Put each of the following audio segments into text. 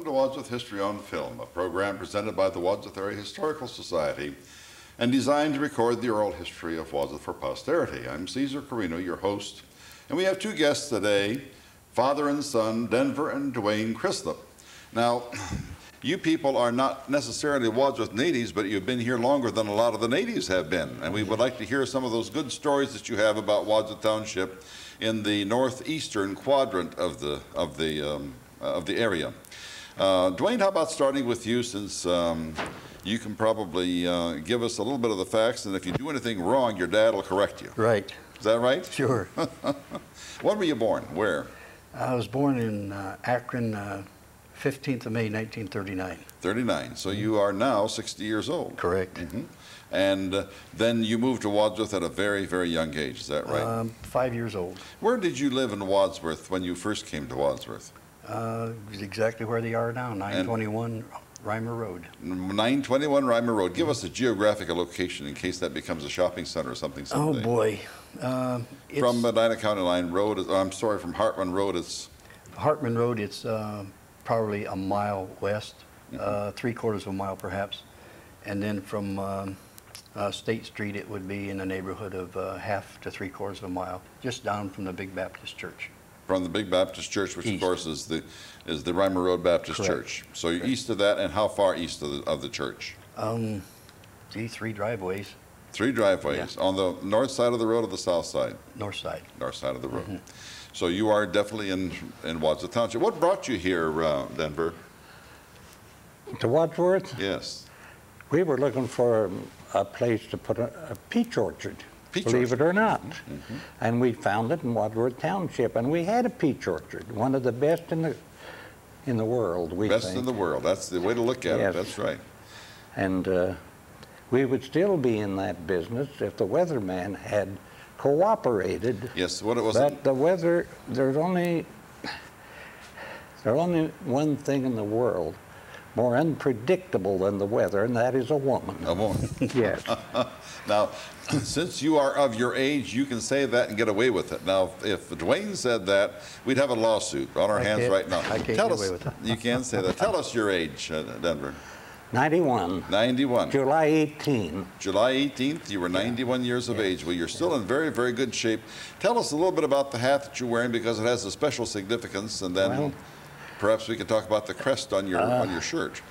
to Wadsworth History on Film, a program presented by the Wadsworth Area Historical Society and designed to record the oral history of Wadsworth for posterity. I'm Caesar Carino, your host, and we have two guests today, father and son, Denver and Duane Crislip. Now, you people are not necessarily Wadsworth natives, but you've been here longer than a lot of the natives have been, and we would like to hear some of those good stories that you have about Wadsworth Township in the northeastern quadrant of the area. Duane, how about starting with you, since you can probably give us a little bit of the facts, and if you do anything wrong, your dad will correct you. Right. Is that right? Sure. When were you born? Where? I was born in Akron, 15th of May, 1939. 39. So you are now 60 years old. Correct. Mm-hmm. And then you moved to Wadsworth at a very, very young age. Is that right? 5 years old. Where did you live in Wadsworth when you first came to Wadsworth? Exactly where they are now, 921 Reimer Road. 921 Reimer Road. Give us a geographical location in case that becomes a shopping center or something someday. Oh boy. From Medina County Line Road, I'm sorry, from Hartman Road, it's... Hartman Road, it's probably a mile west, 3/4 of a mile perhaps. And then from State Street, it would be in the neighborhood of 1/2 to 3/4 of a mile, just down from the Big Baptist Church. From the Big Baptist Church, which east. Of course is the Reimer Road Baptist Correct. Church. So you're east of that, and how far east of the church? 3 driveways. 3 driveways. Yeah. On the north side of the road or the south side? North side. North side of the road. So you are definitely in Wadsworth Township. What brought you here, Denver? To Wadsworth? Yes. We were looking for a place to put a peach orchard, believe it or not. And we found it in Wadsworth Township, and we had a peach orchard, one of the best in the world, we think. Best in the world. That's the way to look at it. That's right. And we would still be in that business if the weatherman had cooperated. Yes, what it was. But the weather, there's only one thing in the world more unpredictable than the weather, and that is a woman. A woman. Yes. Now, since you are of your age, you can say that and get away with it. Now, if Duane said that, we'd have a lawsuit on our hands right now. I can't get away with that. You can say that. Tell us your age, Denver. 91. 91. July 18. July 18th, you were 91 years of age. Well, you're still in very, very good shape. Tell us a little bit about the hat that you're wearing, because it has a special significance, and then perhaps we could talk about the crest on your shirt.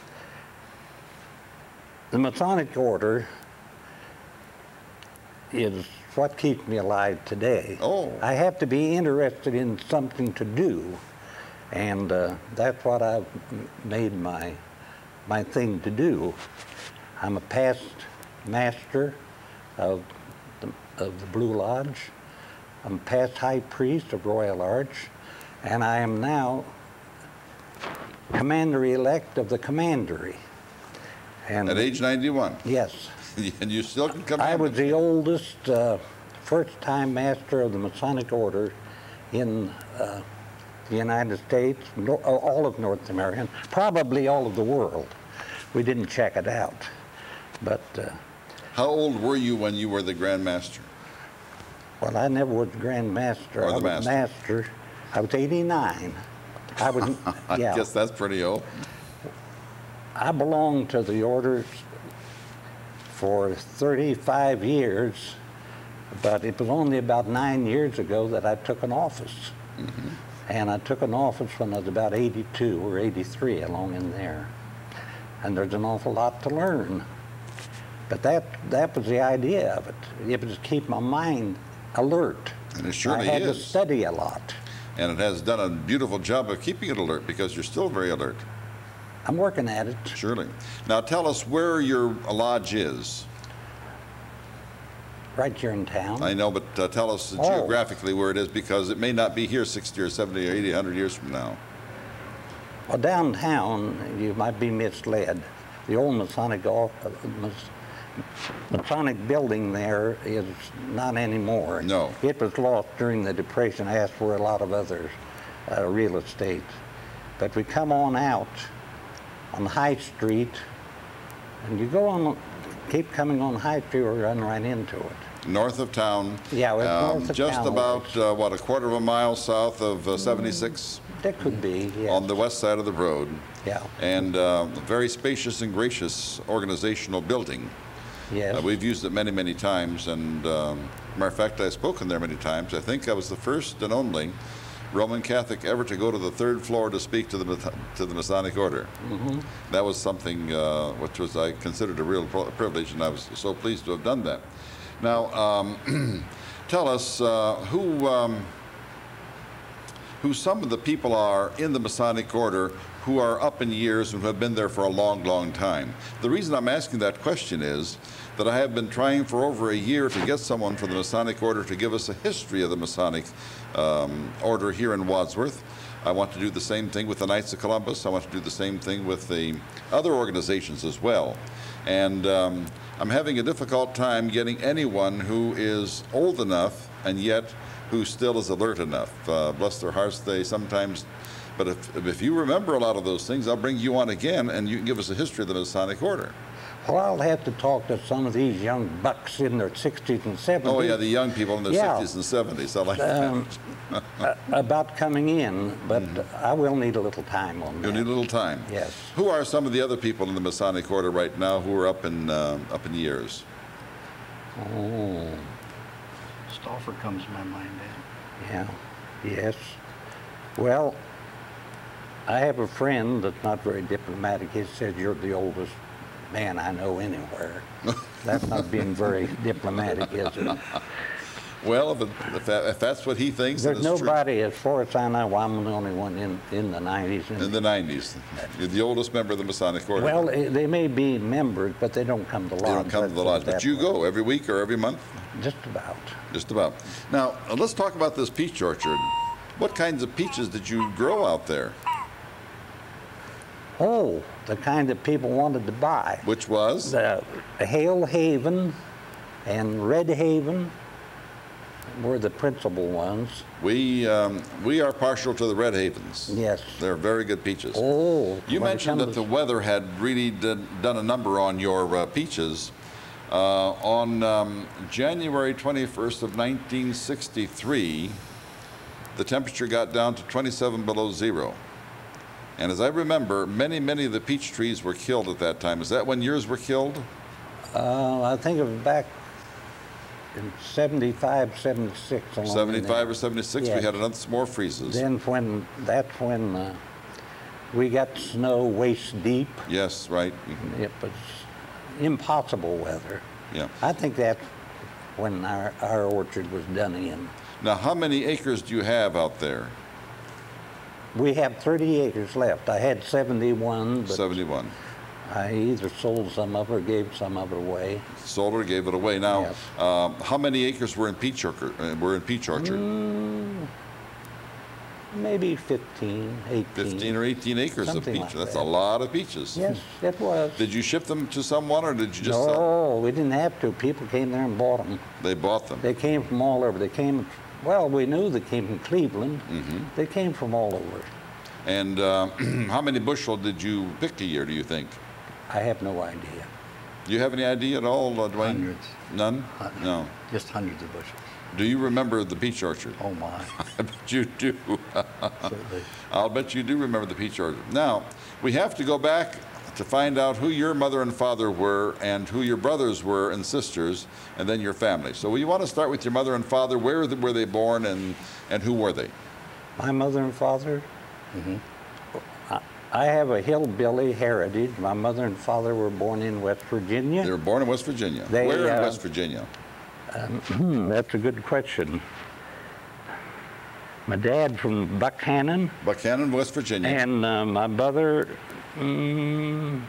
The Masonic Order is what keeps me alive today. Oh. I have to be interested in something to do, and that's what I've made my thing to do. I'm a past master of the Blue Lodge. I'm a past high priest of Royal Arch, and I am now commander-elect of the commandery. And at age 91? Yes. And you still can come. I was the oldest first-time master of the Masonic Order in the United States, all of North America, probably all of the world. We didn't check it out, but... How old were you when you were the Grand Master? Well, I never was Grand Master. Or the I was Master. I was 89. I was, I guess that's pretty old. I belonged to the orders for 35 years, but it was only about 9 years ago that I took an office. And I took an office when I was about 82 or 83, along in there. And there's an awful lot to learn. But that was the idea of it. It was to keep my mind alert. And it surely I had is. to study a lot. And it has done a beautiful job of keeping it alert, because you're still very alert. I'm working at it. Surely. Now tell us where your lodge is. Right here in town. I know, but tell us geographically where it is, because it may not be here 60 or 70 or 80, 100 years from now. Well, downtown, you might be misled. The old Masonic building there is not anymore. No. It was lost during the Depression, as were a lot of other real estate. But we come on out on High Street, and you go on, keep coming on High Street, or run right into it. North of town. Yeah, we're north of just town. about, what, a quarter of a mile south of 76? That could be, yes. On the west side of the road. Yeah. And a very spacious and gracious organizational building. Yes. We've used it many, many times, and matter of fact, I've spoken there many times. I think I was the first and only Roman Catholic ever to go to the third floor to speak to the Masonic Order. Mm-hmm. That was something which was I considered a real privilege, and I was so pleased to have done that. Now, tell us who some of the people are in the Masonic Order who are up in years and who have been there for a long, long time. The reason I'm asking that question is that I have been trying for over a year to get someone from the Masonic Order to give us a history of the Masonic Order here in Wadsworth. I want to do the same thing with the Knights of Columbus. I want to do the same thing with the other organizations as well. And I'm having a difficult time getting anyone who is old enough and yet who still is alert enough. Bless their hearts, they sometimes, but if you remember a lot of those things, I'll bring you on again and you can give us a history of the Masonic Order. Well, I'll have to talk to some of these young bucks in their 60s and 70s. Oh yeah, the young people in their 60s and 70s, I like that. About coming in, but I will need a little time on that. You'll need a little time. Yes. Who are some of the other people in the Masonic Order right now who are up in years? Oh. Stauffer comes to my mind then. Yeah, yes. Well, I have a friend that's not very diplomatic. He said, "You're the oldest man I know anywhere." That's not being very diplomatic, is it? Well, if that's what he thinks, there's then it's nobody, as far as I know, I'm the only one in the 90s. In the 90s. You're the oldest member of the Masonic Order. Well, they may be members, but they don't come to lodge. They don't come to the lodge, but you go every week or every month? Just about. Just about. Now, let's talk about this peach orchard. What kinds of peaches did you grow out there? Oh, the kind that people wanted to buy. Which was? The Hale Haven and Red Haven were the principal ones. We are partial to the Red Havens. Yes. They're very good peaches. Oh. You mentioned that the weather had really done a number on your peaches. On January 21st of 1963, the temperature got down to 27 below zero. And as I remember, many, many of the peach trees were killed at that time. Is that when yours were killed? I think it was back in 75, 76. 75 or 76, yes. We had another more freezes. Then that's when we got snow waist deep. Yes, right. It was impossible weather. Yeah. I think that's when our orchard was done in. Now, how many acres do you have out there? We have 30 acres left. I had 71, but 71. I either sold some of it or gave some of it away. Sold or gave it away. Now, yes. How many acres were in peach orchard? Maybe 15, 18. 15 or 18 acres Something of peach. like That's that. a lot of peaches. Yes, it was. Did you ship them to someone or did you just sell? No, we didn't have to. People came there and bought them. They bought them. They came from all over. They came, well, we knew they came from Cleveland. Mm-hmm. They came from all over. And how many bushel did you pick a year, do you think? I have no idea. Do you have any idea at all, Duane? Hundreds. None? Hundreds. No. Just hundreds of bushels. Do you remember the peach orchard? Oh my. I bet you do. Certainly. I'll bet you do remember the peach orchard. Now, we have to go back to find out who your mother and father were and who your brothers were and sisters, and then your family. So you want to start with your mother and father. Where were they born and who were they? My mother and father? Mm-hmm. I have a hillbilly heritage. My mother and father were born in West Virginia. They were born in West Virginia. Where in West Virginia? That's a good question. My dad from Buckhannon. Buckhannon, West Virginia. And my brother, Jane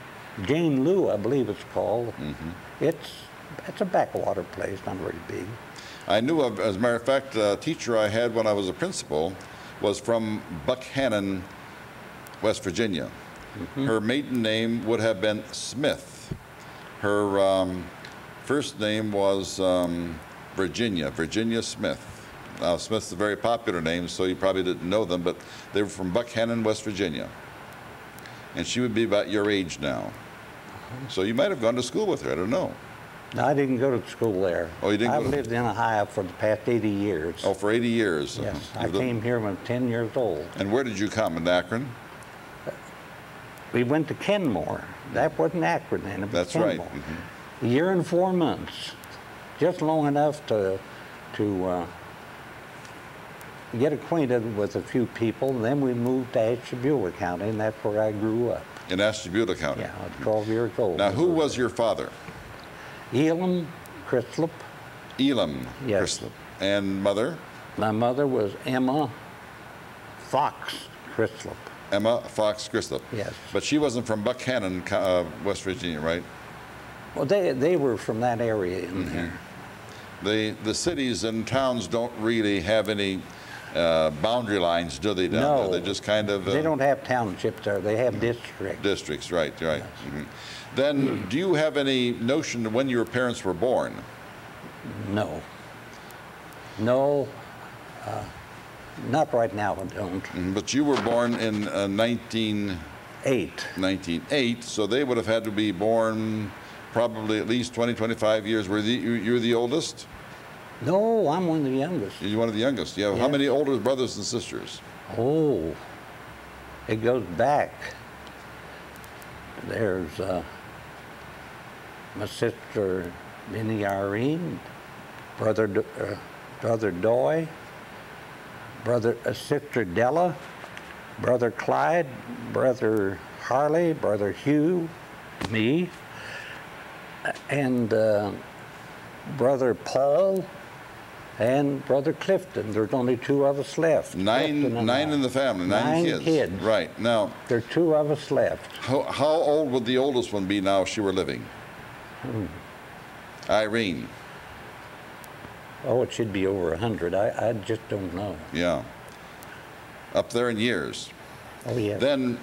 Lou, I believe it's called. Mm-hmm. It's a backwater place, not very big. I knew of, as a matter of fact, a teacher I had when I was a principal was from Buckhannon, West Virginia. Mm-hmm. Her maiden name would have been Smith. Her first name was Virginia Smith. Now, Smith's a very popular name, so you probably didn't know them, but they were from Buckhannon, West Virginia. And she would be about your age now. So you might have gone to school with her, I don't know. No, I didn't go to school there. Oh, you didn't I've go to- lived in Ohio for the past 80 years. Oh, for 80 years. Yes, I You've lived- came here when I was 10 years old. And where did you come, in Akron? We went to Kenmore. That wasn't Akron then, it was That's right. Kenmore. A year and 4 months, just long enough to get acquainted with a few people. Then we moved to Ashtabula County, and that's where I grew up. In Ashtabula County. Yeah, I was 12 years old. Now, who was your father? Elam Crislip. Elam Yes. Crislip. And mother? My mother was Emma Fox Crislip. Emma Fox Crislip. Yes. But she wasn't from Buckhannon, West Virginia, right? Well, they were from that area in there. The cities and towns don't really have any boundary lines, do they, down No. there? They just kind of... They don't have townships there. They have districts. Districts, right. Then, do you have any notion of when your parents were born? No. No. Not right now, I don't. But you were born in 1908, so they would have had to be born probably at least 20, 25 years. You're the oldest? No, I'm one of the youngest. You're one of the youngest. You have how Yes. many older brothers and sisters? Oh, it goes back. There's my sister Minnie Irene, brother Doy, sister Della, brother Clyde, brother Harley, brother Hugh, me, and brother Paul, and brother Clifton. There's only 2 of us left. Nine in the family, nine kids. Right. Now, there are 2 of us left. how old would the oldest one be now if she were living? Irene. Oh, it should be over 100. I just don't know. Yeah. Up there in years. Oh, yeah. Then,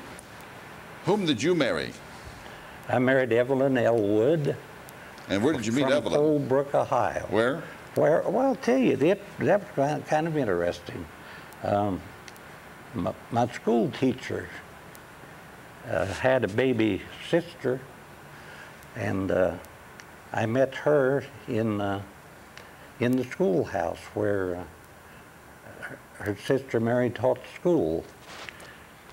whom did you marry? I married Evelyn Elwood. And where did you meet from Evelyn? Cold Brook, Ohio. Where? Well, I'll tell you, that was kind of interesting. My school teacher had a baby sister, and I met her in the schoolhouse where her sister Mary taught school.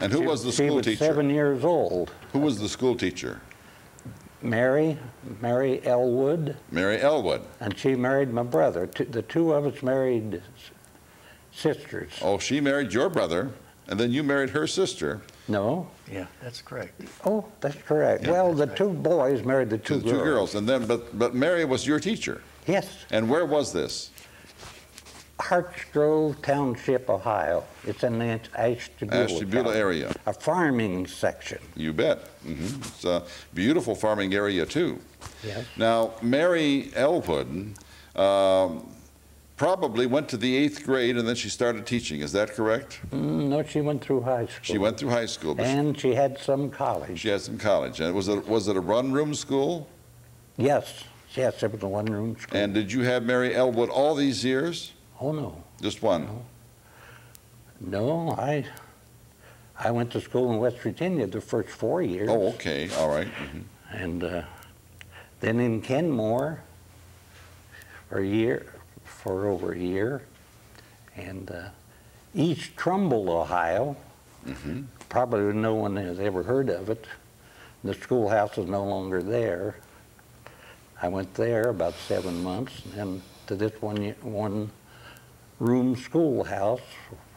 And who was the school teacher? She was 7 years old. Who was the school teacher? Mary Elwood. Mary Elwood. And she married my brother. The 2 of us married sisters. Oh, she married your brother, and then you married her sister. No. Yeah, that's correct. Oh, that's correct. Yeah, well, that's the 2 boys married the 2 The 2 girls, and then but Mary was your teacher. Yes. And where was this? Hartsgrove Township, Ohio. It's in the Ashtabula area. A farming section. You bet. It's a beautiful farming area too. Yes. Now, Mary Elwood probably went to the 8th grade and then she started teaching. Is that correct? No, she went through high school. She went through high school. But And she had some college. she had some college. And was it a run-room school? Yes. Yes, it was a one-room school. And did you have Mary Elwood all these years? Oh, no. Just one? No, I went to school in West Virginia the first 4 years. Oh, okay. All right. And then in Kenmore for over a year. And East Trumbull, Ohio. Probably no one has ever heard of it. The schoolhouse is no longer there. I went there about 7 months, and then to this one-room schoolhouse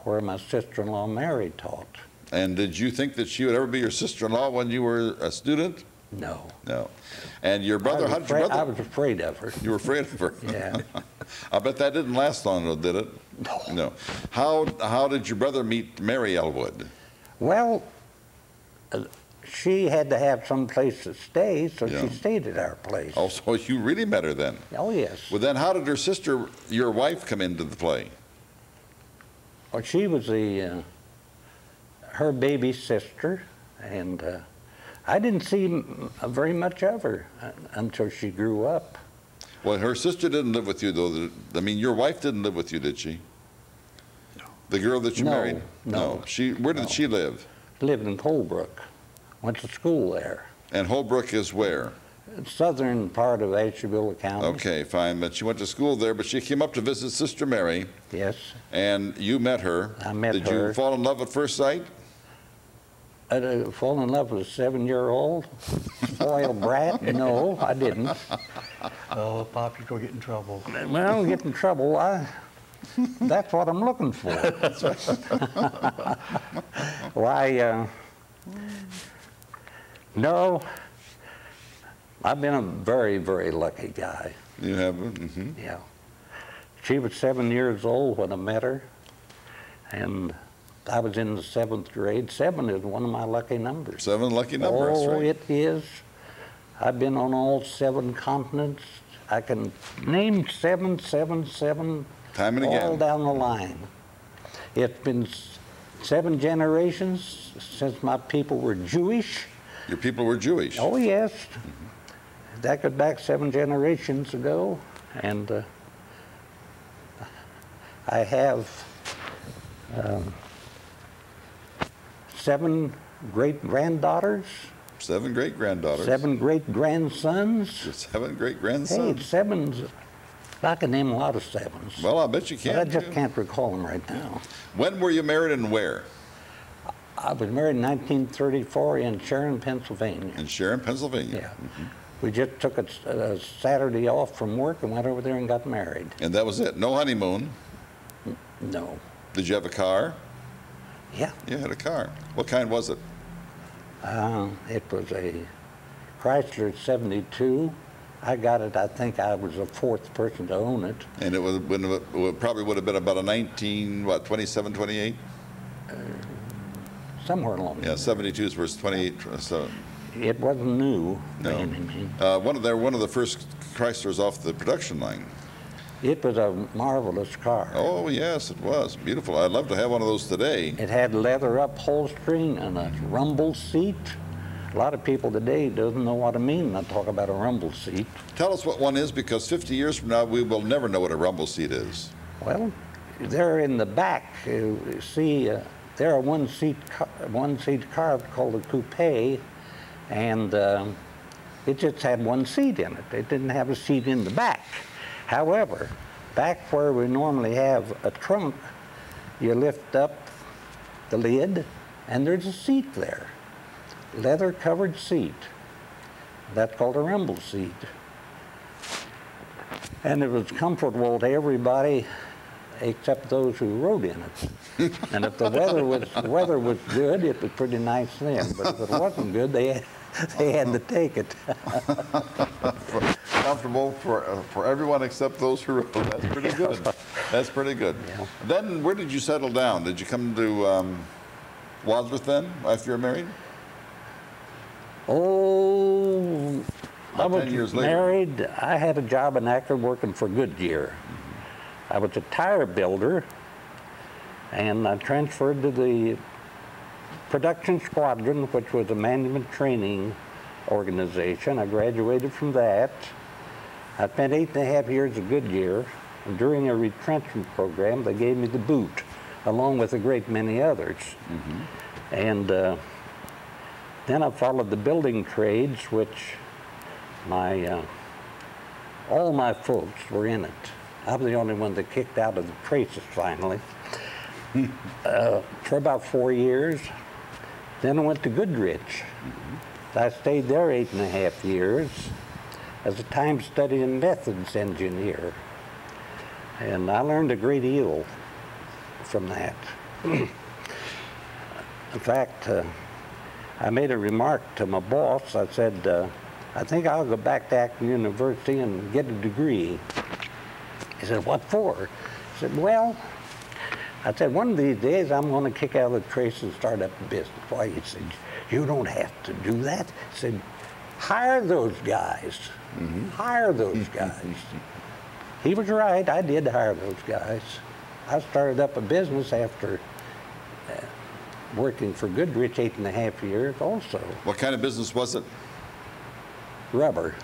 where my sister-in-law Mary taught. And did you think that she would ever be your sister-in-law when you were a student? No. No. And your brother, how did your brother? I was afraid of her. You were afraid of her? Yeah. I bet that didn't last long, though, did it? No. No. How did your brother meet Mary Elwood? Well, she had to have some place to stay, so Yeah. she stayed at our place. Oh, so you really met her then? Oh, yes. Well, then how did her sister, your wife, come into the play? Well, she was her baby sister, and I didn't see very much of her until she grew up. Well, her sister didn't live with you, though. I mean, your wife didn't live with you, did she? No. The girl that you No, married? no. Where did she live? Lived in Colebrook. Went to school there. And Holbrook is where? southern part of Ashtabula County. Okay, fine. But she went to school there, but she came up to visit Sister Mary. Yes. And you met her. I met her. Did you fall in love at first sight? I fall in love with a 7-year-old spoiled brat? No, I didn't. Oh, Pop, you're going to get in trouble. Well, get in trouble. That's what I'm looking for. Why, no, I've been a very, very lucky guy. You have? Mm-hmm. Yeah. She was 7 years old when I met her, and I was in the 7th grade. 7 is one of my lucky numbers. 7 lucky numbers, oh, right? It is. I've been on all 7 continents. I can name 7, 7, 7 time and again, all down the line. It's been 7 generations since my people were Jewish. Your people were Jewish? Oh, yes. Mm-hmm. That goes back 7 generations ago. And I have 7 great-granddaughters. 7 great-granddaughters. 7 great-grandsons. 7 great-grandsons. Hey, 7's, I can name a lot of 7s. Well, I bet you can. But I just can't recall them right now. When were you married and where? I was married in 1934 in Sharon, Pennsylvania. In Sharon, Pennsylvania. Yeah. Mm-hmm. We just took a Saturday off from work and went over there and got married. And that was it? No honeymoon? No. Did you have a car? Yeah. You had a car. What kind was it? It was a Chrysler 72. I got it, I think I was the 4th person to own it. And it probably would have been about a 27, 28? Somewhere along there. Yeah, 72s versus 28. So. It wasn't new. No. One of the first Chryslers off the production line. It was a marvelous car. Oh, yes, it was. Beautiful. I'd love to have one of those today. It had leather upholstering and a rumble seat. A lot of people today doesn't know what I mean when I talk about a rumble seat. Tell us what one is, because 50 years from now, we will never know what a rumble seat is. Well, they're in the back. You see, they're a one-seat car called a coupe, and it just had 1 seat in it. It didn't have a seat in the back. However, back where we normally have a trunk, you lift up the lid, and there's a seat there. Leather-covered seat. That's called a rumble seat. And it was comfortable to everybody except those who rode in it. And if the weather was good, it was pretty nice then. But if it wasn't good, they had to take it. Comfortable for everyone except those who rode. That's pretty good. That's pretty good. Yeah. Then where did you settle down? Did you come to Wadsworth then, after you were married? Oh, About 10 years later. Married. I had a job in Akron working for Goodyear. I was a tire builder, and I transferred to the production squadron, which was a management training organization. I graduated from that. I spent 8.5 years at Goodyear, and during a retrenchment program, they gave me the boot, along with a great many others. Mm-hmm. And then I followed the building trades, which all my folks were in it. I was the only one that kicked out of the traces finally. For about 4 years. Then I went to Goodrich. Mm-hmm. I stayed there 8.5 years as a time-studying methods engineer. And I learned a great deal from that. In fact, I made a remark to my boss. I said, I think I'll go back to Akron University and get a degree. He said, what for? I said, well, one of these days I'm going to kick out of the trace and start up a business. Why? He said, you don't have to do that. He said, hire those guys. Mm-hmm. Hire those guys. He was right. I did hire those guys. I started up a business after working for Goodrich 8.5 years also. What kind of business was it? Rubber.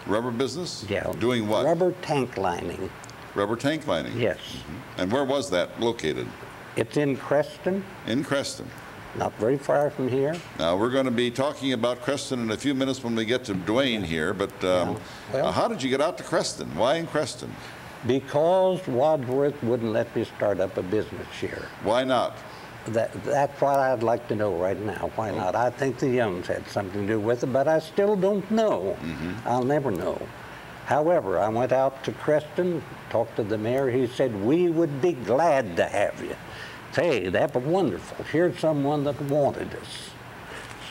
Rubber business? Yeah. Doing what? Rubber tank lining. Rubber tank lining? Yes. Mm-hmm. And where was that located? It's in Creston. In Creston. not very far from here. Now, we're going to be talking about Creston in a few minutes when we get to Duane here, but Well, how did you get out to Creston? Why in Creston? Because Wadsworth wouldn't let me start up a business here. Why not? That's what I'd like to know right now. Why not? I think the Youngs had something to do with it, but I still don't know. I'll never know. However, I went out to Creston, talked to the mayor. He said, we would be glad to have you. Hey, that was wonderful. Here's someone that wanted us.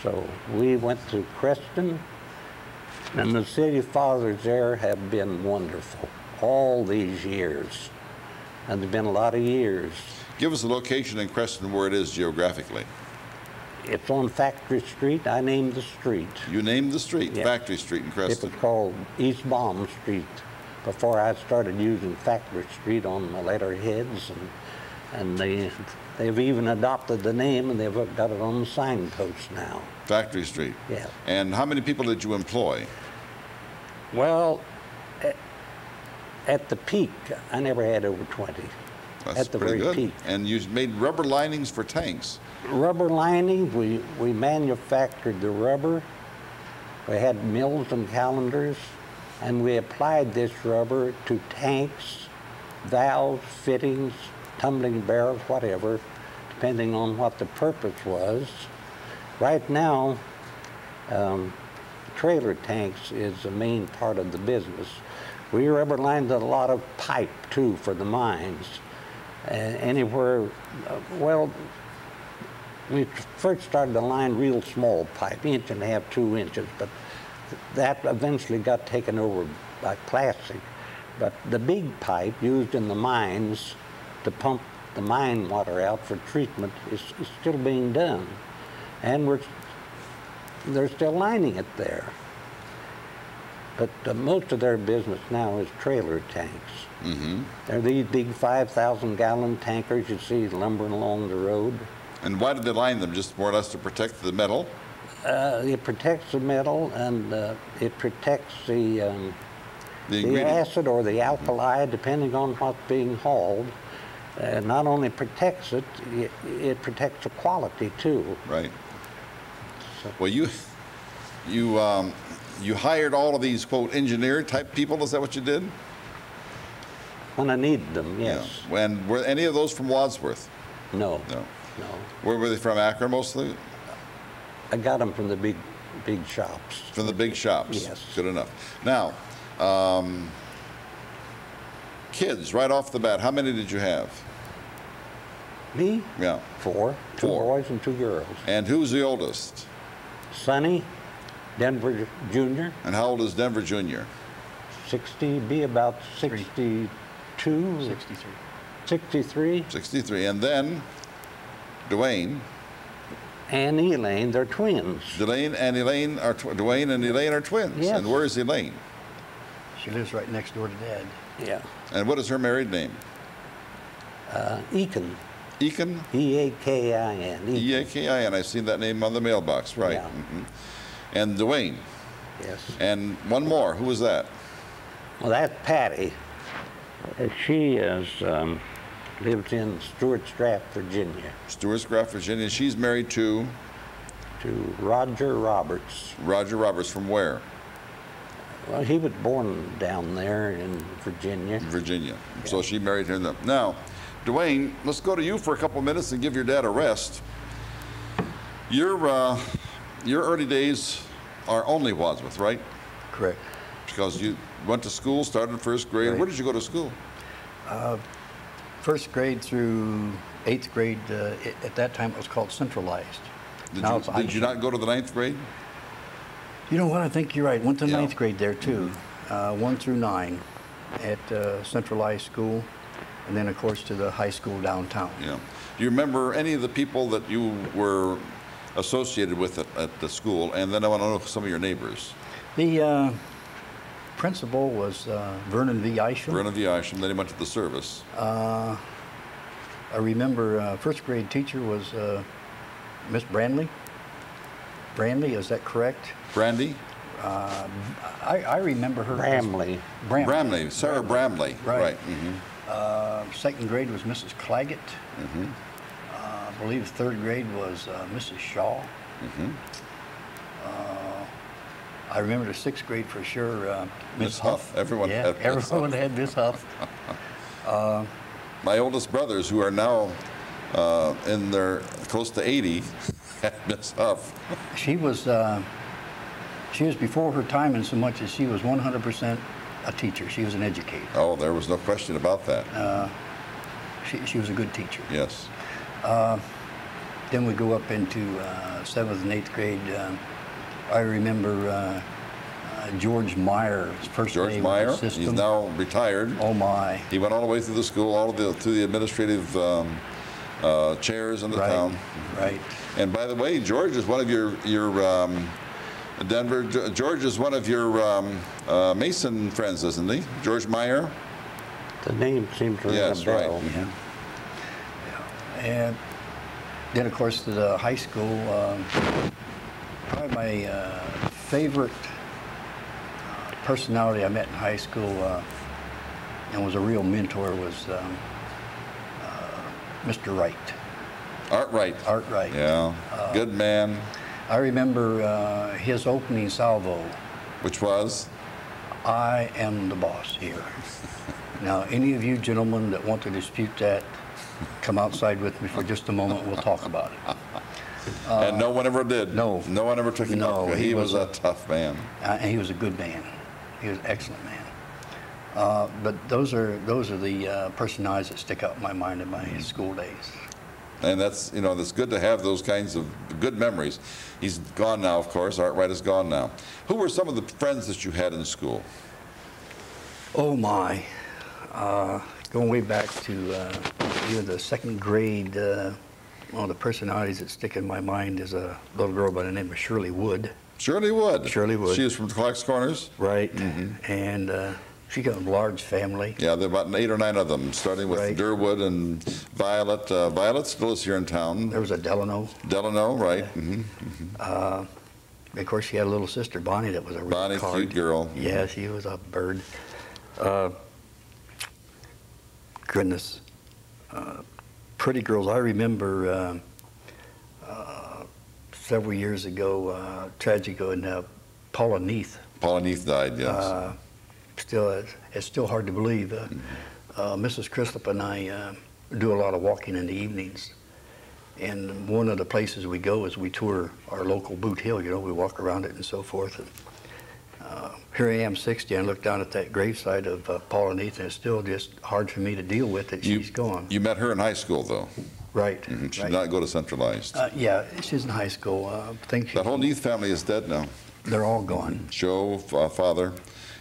So we went to Creston, and the city fathers there have been wonderful all these years. And there have been a lot of years. Give us a location in Creston where it is geographically. It's on Factory Street. I named the street. You named the street, Yeah. Factory Street in It Creston. was called East Baum Street before I started using Factory Street on my letterheads, and they've even adopted the name, and they've got it on the signpost now. Factory Street. Yeah. And how many people did you employ? Well, at the peak, I never had over 20. That's at the pretty very good. peak. And you made rubber linings for tanks. Rubber lining, we manufactured the rubber. We had mills and calendars, and we applied this rubber to tanks, valves, fittings, tumbling barrels, whatever, depending on what the purpose was. Right now, trailer tanks is the main part of the business. We rubber lined a lot of pipe, too, for the mines. Anywhere, well, we first started to line real small pipe, 1.5 inches, 2 inches, but that eventually got taken over by plastic. But the big pipe used in the mines to pump the mine water out for treatment is still being done. And they're still lining it there. But most of their business now is trailer tanks. They're these big 5,000-gallon tankers you see lumbering along the road. And why did they line them? Just more or less to protect the metal? It protects the metal, and it protects the acid or the alkali, depending on what's being hauled. Not only protects it, it protects the quality too. Right. So. Well, you hired all of these, quote, engineer-type people? Is that what you did? When I needed them, yes. Yeah. And were any of those from Wadsworth? No. No. No. Where were they from? Akron mostly? I got them from the big shops. From the big shops? Yes. Good enough. Now, kids, right off the bat, how many did you have? Me? Yeah. 4. 2 boys and 2 girls. And who's the oldest? Sonny, Denver Jr. And how old is Denver Jr.? Be about 62. 63. 63. 63. And then Duane. And Elaine, they're twins. Duane and Elaine are twins. Yes. And where is Elaine? She lives right next door to Dad. Yeah. And what is her married name? Eakin. Eakin? E-A-K-I-N. E-A-K-I-N. I've seen that name on the mailbox, right. Yeah. And Duane. Yes. And one more. Who was that? Well, that's Patty. She lives in Stewart's Draft, Virginia. Stewart's Draft, Virginia. She's married to? To Roger Roberts. Roger Roberts. From where? Well, he was born down there in Virginia. Virginia. Yeah. So she married him. Now, Duane, let's go to you for a couple of minutes and give your dad a rest. Your early days are only Wadsworth, right? Correct. Because you went to school, started first grade. Right. Where did you go to school? First grade through 8th grade, at that time it was called centralized. Did you not go to the 9th grade? You know what, I think you're right. Went to Yeah. 9th grade there too. 1 through 9 at centralized school, and then of course to the high school downtown. Yeah. Do you remember any of the people that you were associated with at the school? And then I want to know some of your neighbors. The principal was Vernon V. Isham. Vernon V. Isham. Then he went to the service. I remember first grade teacher was Miss Brandley. Brandley, is that correct? Brandy? I remember her. Bramley. Bramley. Sarah Bramley. Right. Mm-hmm. Second grade was Mrs. Claggett. believe third grade was Mrs. Shaw. I remember the sixth grade for sure, Miss Huff. Everyone had Miss everyone had Miss Huff. My oldest brothers, who are now in their close to 80, had Miss Huff. She was before her time in so much as she was 100% a teacher. She was an educator. Oh, there was no question about that. She was a good teacher. Yes. Then we go up into 7th and 8th grade. I remember George Meyer, his first George day Meyer, with the system. he's now retired. Oh my. He went all the way through the school, through the administrative chairs in the town. Right. And by the way, George is one of your George is one of your Mason friends, isn't he? George Meyer? The name seems to ring a bell. Right. Yeah. And then, of course, to the high school, probably my favorite personality I met in high school and was a real mentor was Mr. Wright. Art Wright. Art Wright. Yeah, good man. I remember his opening salvo. Which was? I am the boss here. Now, any of you gentlemen that want to dispute that, come outside with me for just a moment. We'll talk about it. And no one ever did. No. No one ever took him up. No, He was a tough man. And he was a good man. He was an excellent man. But those are the personalities that stick out in my mind in my school days. And that's, that's good to have those kinds of good memories. He's gone now, of course. Art Wright is gone now. Who were some of the friends that you had in school? Oh my. Going way back to the second grade, one of the personalities that stick in my mind is a little girl by the name of Shirley Wood. Shirley Wood. Shirley Wood. She was from Clark's Corners? Right. And she got a large family. Yeah, there are about 8 or 9 of them, starting with Durwood and Violet. Violet still is here in town. There was a Delano. Delano, right. Yeah. Of course, she had a little sister, Bonnie, that was a real Bonnie, cute girl. Yeah, she was a bird. Goodness. Pretty girls. I remember several years ago, tragically, and Paula Neath. Paula Neath died, yes. It's still hard to believe. Mrs. Crislip and I do a lot of walking in the evenings. And one of the places we go is we tour our local Boot Hill. We walk around it and so forth. And, here I am, 60, and I look down at that gravesite of Paula Neath, and it's still just hard for me to deal with that she's gone. You met her in high school, though? Right. She did right. not go to Centralized. Yeah, she's in high school. That whole Neath family is dead now. They're all gone. Joe, father,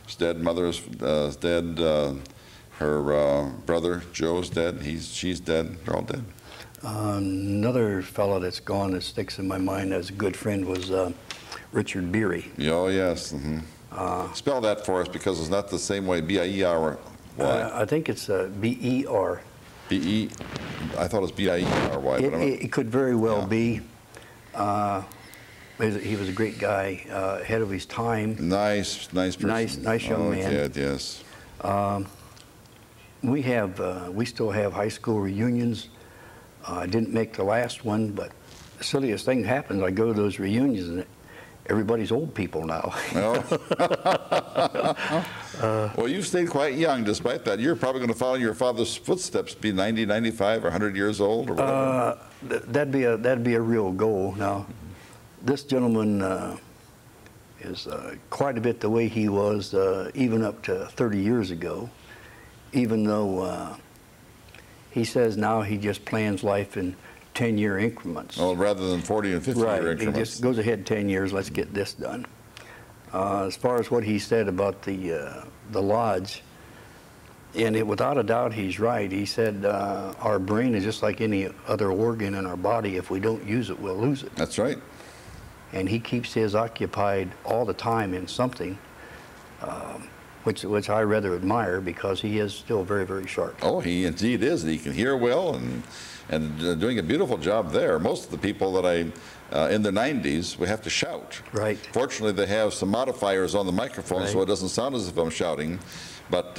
is dead. Mother is dead. Her brother, Joe, is dead. She's dead. They're all dead. Another fellow that's gone that sticks in my mind as a good friend was Richard Beery. Oh, yes. Spell that for us, because it's not the same way, B-I-E-R-Y. I think it's B-E-R. B-E, I thought it was B-I-E-R-Y. It could very well be. He was a great guy, ahead of his time. Nice person. Nice young man. Yeah, yes. We still have high school reunions. I didn't make the last one, but the silliest thing happens. I go to those reunions and everybody's old people now. Well, you've stayed quite young despite that. You're probably going to follow your father's footsteps, be 90, 95, or 100 years old, or whatever. That'd be a real goal. Now, this gentleman is quite a bit the way he was even up to 30 years ago, even though he says now he just plans life in 10-year increments. Oh, rather than 40 and 50-year increments. He just goes ahead 10 years, let's get this done. As far as what he said about the lodge, and without a doubt he's right. He said our brain is just like any other organ in our body. If we don't use it, we'll lose it. That's right. And he keeps his occupied all the time in something, which I rather admire, because he is still very, very sharp. Oh, he indeed is. He can hear well and doing a beautiful job there. Most of the people that in their 90s, we have to shout. Right. Fortunately, they have some modifiers on the microphone, so it doesn't sound as if I'm shouting. But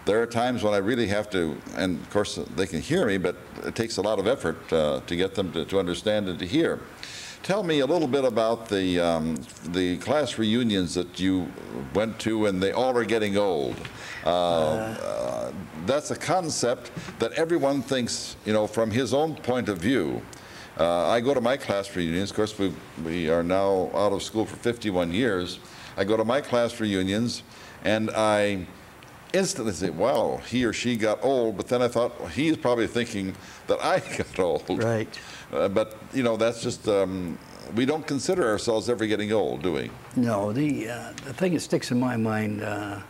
there are times when I really have to, and of course they can hear me, but it takes a lot of effort to get them to understand and to hear. Tell me a little bit about the class reunions that you went to, and they all are getting old. That's a concept that everyone thinks, you know, from his own point of view. I go to my class reunions. Of course, we are now out of school for 51 years. I go to my class reunions, and I instantly say, wow, he or she got old, but then I thought, well, he's probably thinking that I got old. Right. But, you know, that's just, we don't consider ourselves ever getting old, do we? No, the thing that sticks in my mind the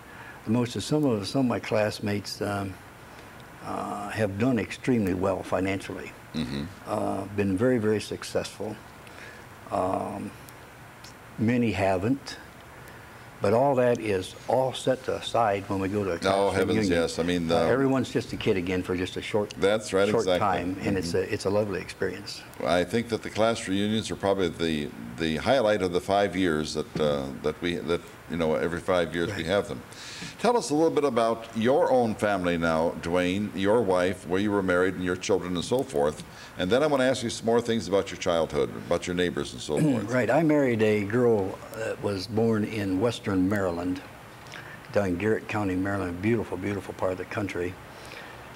most is some of my classmates have done extremely well financially. Mm-hmm. Been very, very successful. Many haven't. But all that is all set aside when we go to a class Oh, heavens, reunion. yes. I mean, everyone's just a kid again for just a short, that's right, short exactly. time, and it's a lovely experience. I think that the class reunions are probably the highlight of the 5 years that you know, every 5 years we have them. Tell us a little bit about your own family now, Duane, your wife, where you were married, and your children, and so forth. And then I want to ask you some more things about your childhood, about your neighbors and so forth. Right. I married a girl that was born in western Maryland, down in Garrett County, Maryland. Beautiful, beautiful part of the country.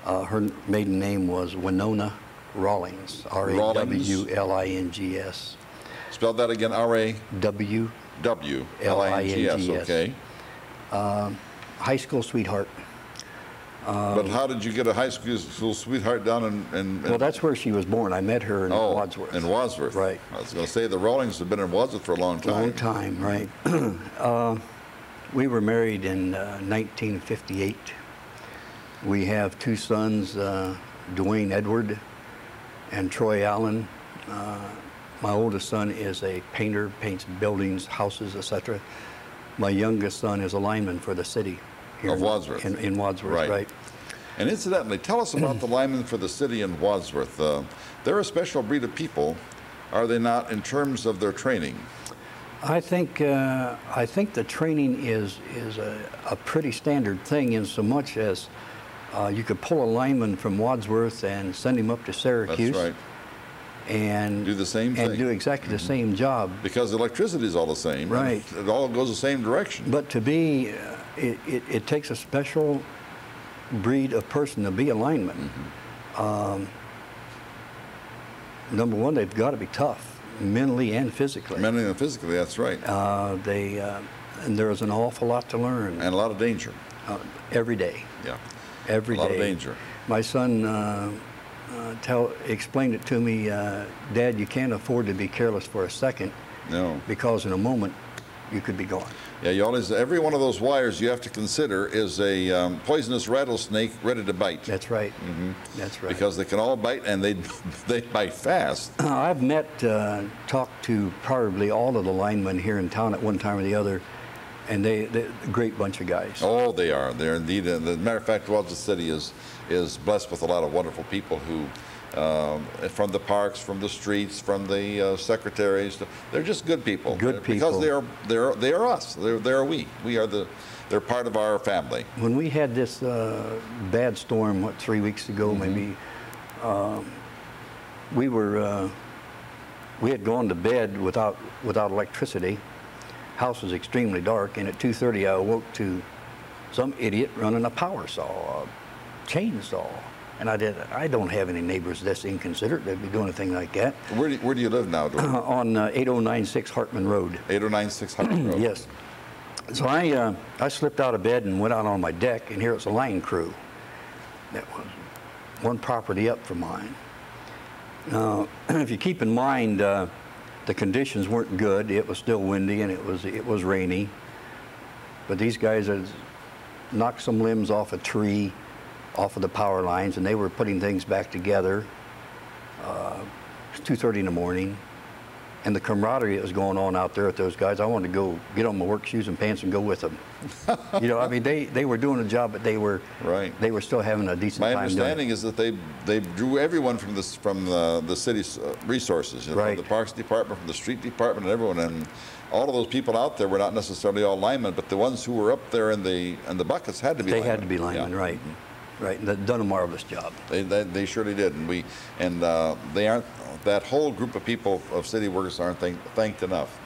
Her maiden name was Winona Rawlings, R-A-W-L-I-N-G-S. Spell that again, R-A? W-L-I-N-G-S. Okay. High school sweetheart. But how did you get a high school sweetheart down in Well, that's where she was born. I met her in Wadsworth. In Wadsworth. Right. I was going to say the Rawlings have been in Wadsworth for a long time. Long time, right. We were married in 1958. We have two sons, Duane Edward and Troy Allen. My oldest son is a painter, paints buildings, houses, etc. My youngest son is a lineman for the city here of Wadsworth. In Wadsworth, right. And incidentally, tell us about the linemen for the city in Wadsworth. They're a special breed of people, are they not, in terms of their training? I think the training is a pretty standard thing, in so much as you could pull a lineman from Wadsworth and send him up to Syracuse. That's right. And do the same thing. And do exactly the same job. Because electricity is all the same. Right. It all goes the same direction. But to be, it takes a special breed of person to be a lineman. Mm-hmm. Number one, they've got to be tough, mentally and physically. Mentally and physically, that's right. And there's an awful lot to learn. And a lot of danger. Every day. Yeah. Every day. A lot of danger. My son explained it to me, Dad, you can't afford to be careless for a second. No. Because in a moment, you could be gone. Yeah, you always, every one of those wires you have to consider is a poisonous rattlesnake ready to bite. That's right. Mm-hmm. That's right. Because they can all bite, and they bite fast. I've talked to probably all of the linemen here in town at one time or the other, and they're a great bunch of guys. Oh, they are. They're indeed. As a matter of fact, Wadsworth City is blessed with a lot of wonderful people who, from the parks, from the streets, from the secretaries. They're just good people. Good people. Because they are us. They're we. They're part of our family. When we had this bad storm, 3 weeks ago, mm-hmm. maybe, we had gone to bed without electricity. House was extremely dark, and at 2:30 I awoke to some idiot running a power saw, a chainsaw. And I don't have any neighbors this inconsiderate that'd be doing a thing like that. Where do you live now, Duane? On 8096 Hartman Road. 8096 Hartman Road. Yes. So I slipped out of bed and went out on my deck, and here was a line crew. That was one property up from mine. Now, if you keep in mind, the conditions weren't good. It was still windy, and it was rainy. But these guys had knocked some limbs off a tree, off of the power lines, and they were putting things back together. It was 2:30 in the morning. and the camaraderie that was going on out there with those guys, I wanted to go get on my work shoes and pants and go with them. You know, I mean, they were doing a job, but they were still having a decent time. My understanding is that they drew everyone from the city's resources, you know, from the Parks Department, from the Street Department, and everyone. And all of those people out there were not necessarily all linemen, but the ones who were up there in the buckets had to be linemen. They had to be linemen, right. Right, and they've done a marvelous job. They surely did, and they aren't. That whole group of people, of city workers, aren't thanked enough.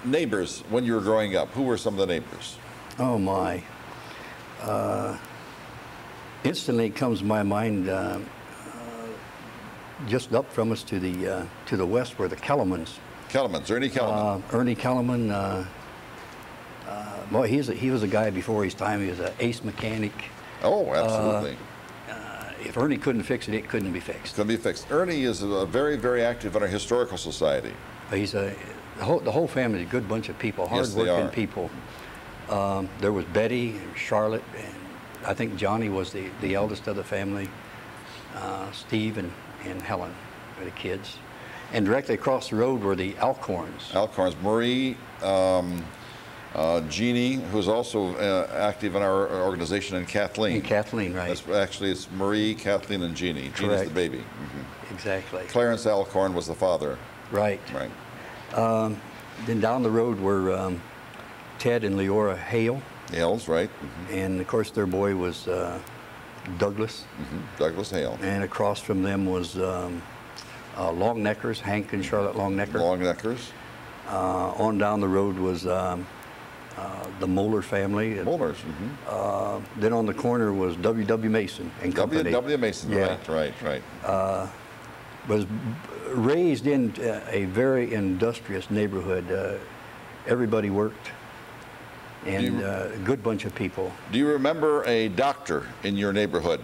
Neighbors, when you were growing up, who were some of the neighbors? Oh my! Instantly comes to my mind, just up from us to the west were the Kellermans. Ernie Kellerman. Ernie Kellerman. Well, he was a guy before his time. He was an ace mechanic. Oh, absolutely. If Ernie couldn't fix it, it couldn't be fixed. Couldn't be fixed. Ernie is very, very active in our historical society. He's the whole family is a good bunch of people, hard-working people. There was Betty, Charlotte, and I think Johnny was the eldest of the family. Steve and Helen were the kids. And directly across the road were the Alcorns. Alcorns. Marie, Jeannie, who's also active in our organization, and Kathleen. And Kathleen, right. It's Marie, Kathleen, and Jeannie. Correct. Jeannie's the baby. Mm-hmm. Exactly. Clarence Alcorn was the father. Right. Right. Then down the road were Ted and Leora Hale. Hales, right. Mm-hmm. And of course their boy was Douglas. Mm-hmm. Douglas Hale. And across from them was Longneckers, Hank and Charlotte Longnecker. Longneckers. On down the road was the Moeller family. Moellers. Mm-hmm. Then on the corner was W.W. Mason and company. W. Mason, yeah. Right. Was raised in a very industrious neighborhood. Everybody worked, and a good bunch of people. Do you remember a doctor in your neighborhood?